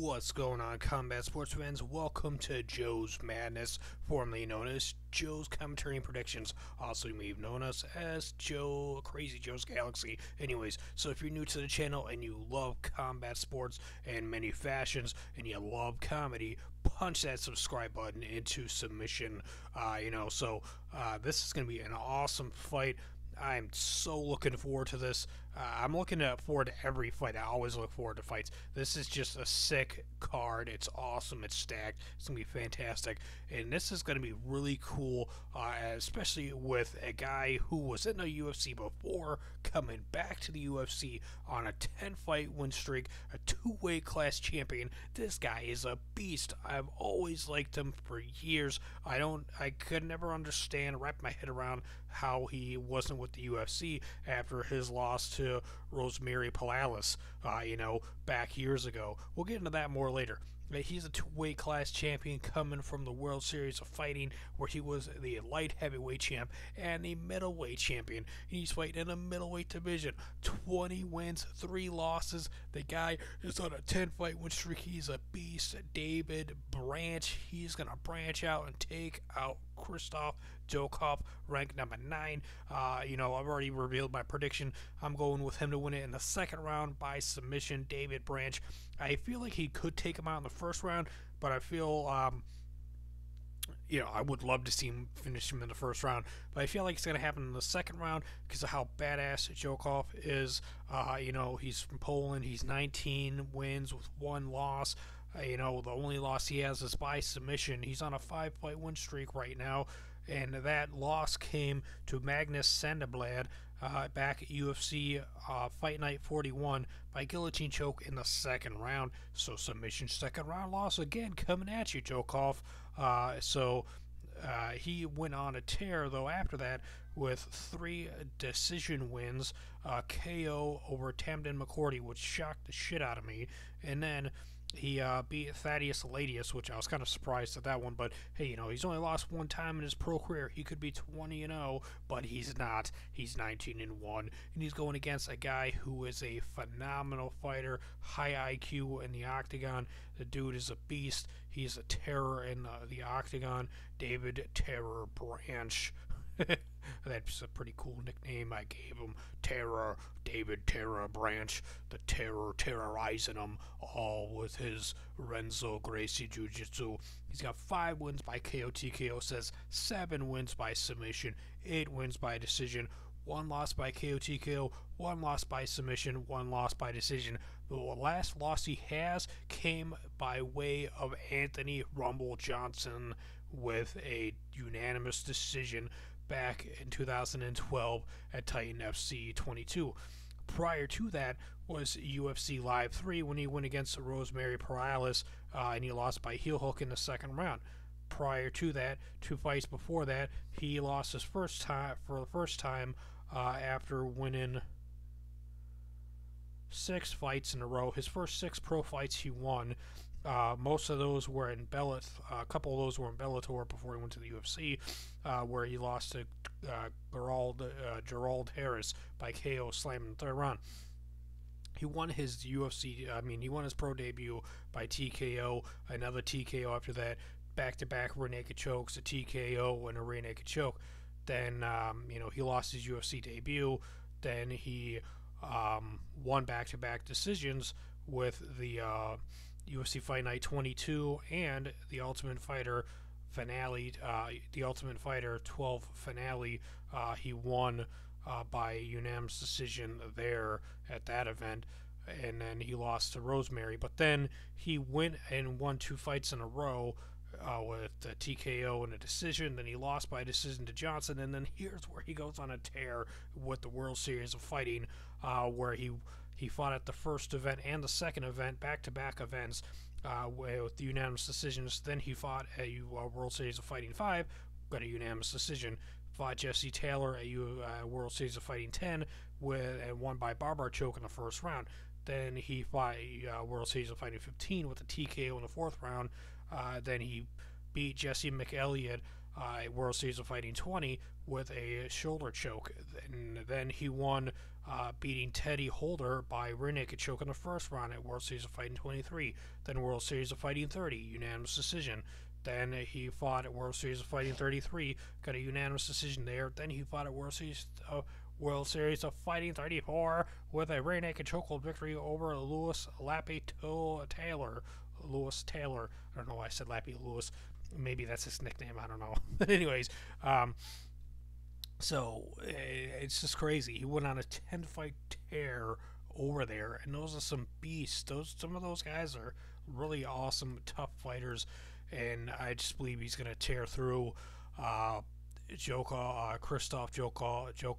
What's going on, combat sports fans? Welcome to Joe's Madness, formerly known as Joe's Commentary and Predictions, also you may have known us as Crazy Joe's Galaxy. Anyways, so if you're new to the channel and you love combat sports in many fashions, and you love comedy, punch that subscribe button into submission. This is going to be an awesome fight. I'm so looking forward to this. I'm looking forward to every fight. I always look forward to fights. This is just a sick card. It's awesome. It's stacked. It's going to be fantastic. And this is going to be really cool, especially with a guy who was in the UFC before coming back to the UFC on a 10-fight win streak, a two-weight class champion. This guy is a beast. I've always liked him for years. I could never understand, wrap my head around how he wasn't with the UFC after his loss to Rosemary Palalis, back years ago. We'll get into that more later. He's a two-weight class champion coming from the World Series of Fighting, where he was the light heavyweight champ and the middleweight champion. He's fighting in a middleweight division. 20 wins, 3 losses. The guy is on a 10-fight win streak. He's a beast. David Branch. He's going to branch out and take out Krzysztof Jotko, ranked number 9. I've already revealed my prediction. I'm going with him to win it in the second round by submission. David Branch. I feel like he could take him out in the first round, but I feel, I would love to see him finish him in the first round. But I feel like it's going to happen in the second round because of how badass Jotko is. He's from Poland. He's 19 wins with 1 loss. The only loss he has is by submission. He's on a 5-fight win streak right now, and that loss came to Magnus Sandblad back at UFC Fight Night 41 by guillotine choke in the second round. So submission second round loss again coming at you, Jotko. He went on a tear though after that with 3 decision wins, KO over Tamden McCourty, which shocked the shit out of me, and then he beat Thaddeus Ladius, which I was kind of surprised at that one, but hey, he's only lost 1 time in his pro career. He could be 20-0, but he's not. He's 19-1, and he's going against a guy who is a phenomenal fighter, high IQ in the octagon. The dude is a beast. He's a terror in the octagon. David Terror Branch. That's a pretty cool nickname I gave him. Terror, David Terror Branch, the terror terrorizing him, all with his Renzo Gracie Jiu-Jitsu. He's got 5 wins by KO TKO, says 7 wins by submission, 8 wins by decision, 1 loss by KO TKO, 1 loss by submission, 1 loss by decision. The last loss he has came by way of Anthony Rumble Johnson with a unanimous decision back in 2012 at Titan FC 22. Prior to that was UFC Live 3 when he went against Rosemary Palalis, and he lost by heel hook in the second round. Prior to that, 2 fights before that, he lost his first time after winning 6 fights in a row. His first 6 pro fights he won. Most of those were in Bellator. A couple of those were in Bellator before he went to the UFC, where he lost to Gerald Harris by KO slam in the third round. He won his he won his pro debut by TKO, another TKO after that, back-to-back rear naked chokes, a TKO and a rear naked choke. Then, he lost his UFC debut. Then he won back-to-back decisions with the UFC Fight Night 22 and the Ultimate Fighter finale, the Ultimate Fighter 12 finale. He won by unanimous decision there at that event, and then he lost to Rosemary. But then he went and won 2 fights in a row with the TKO and a decision. Then he lost by decision to Johnson, and then here's where he goes on a tear with the World Series of Fighting, where he fought at the first event and the second event, back-to-back events, with the unanimous decisions. Then he fought at World Series of Fighting 5, got a unanimous decision. Fought Jesse Taylor at World Series of Fighting 10 and won by barbar choke in the first round. Then he fought World Series of Fighting 15 with a TKO in the 4th round. Then he beat Jesse McElliott World Series of Fighting 20 with a shoulder choke. And then he won beating Teddy Holder by rear naked choke in the first round at World Series of Fighting 23, then World Series of Fighting 30, unanimous decision. Then he fought at World Series of Fighting 33, got a unanimous decision there. Then he fought at World Series of Fighting 34 with a rear naked chokehold victory over Louis Lappy Taylor. Lewis Taylor. I don't know why I said Lappy Lewis. Maybe that's his nickname. I don't know. But anyways, so it's just crazy. He went on a 10-fight tear over there, and those are some beasts. Some of those guys are really awesome, tough fighters, and I just believe he's gonna tear through Krzysztof Jotko,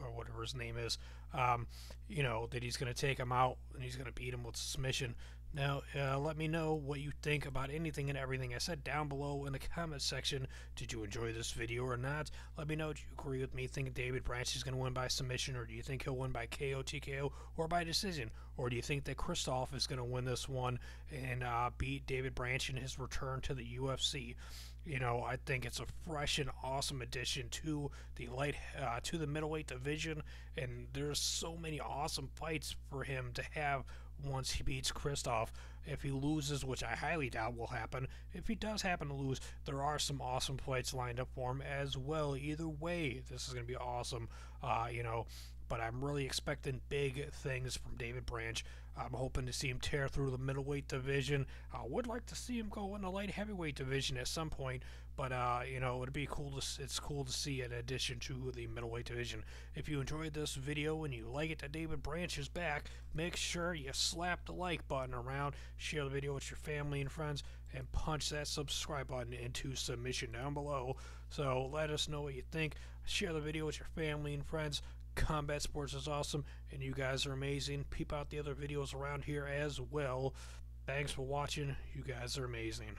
or whatever his name is. That he's gonna take him out and he's gonna beat him with submission. Now, let me know what you think about anything and everything I said down below in the comment section. Did you enjoy this video or not? Let me know, do you agree with me thinking David Branch is going to win by submission, or do you think he'll win by KO, TKO, or by decision? Or do you think that Krzysztof is going to win this one and beat David Branch in his return to the UFC? I think it's a fresh and awesome addition to the middleweight division, and there's so many awesome fights for him to have once he beats Krzysztof. If he loses, which I highly doubt will happen, if he does happen to lose, there are some awesome fights lined up for him as well. Either way, this is going to be awesome, but I'm really expecting big things from David Branch. I'm hoping to see him tear through the middleweight division. I would like to see him go in the light heavyweight division at some point, but it'd be cool it's cool to see in addition to the middleweight division. If you enjoyed this video and you like it that David Branch is back, make sure you slap the like button around, share the video with your family and friends, and punch that subscribe button into submission down below. So let us know what you think. Share the video with your family and friends. Combat Sports is awesome, and you guys are amazing. Peep out the other videos around here as well. Thanks for watching. You guys are amazing.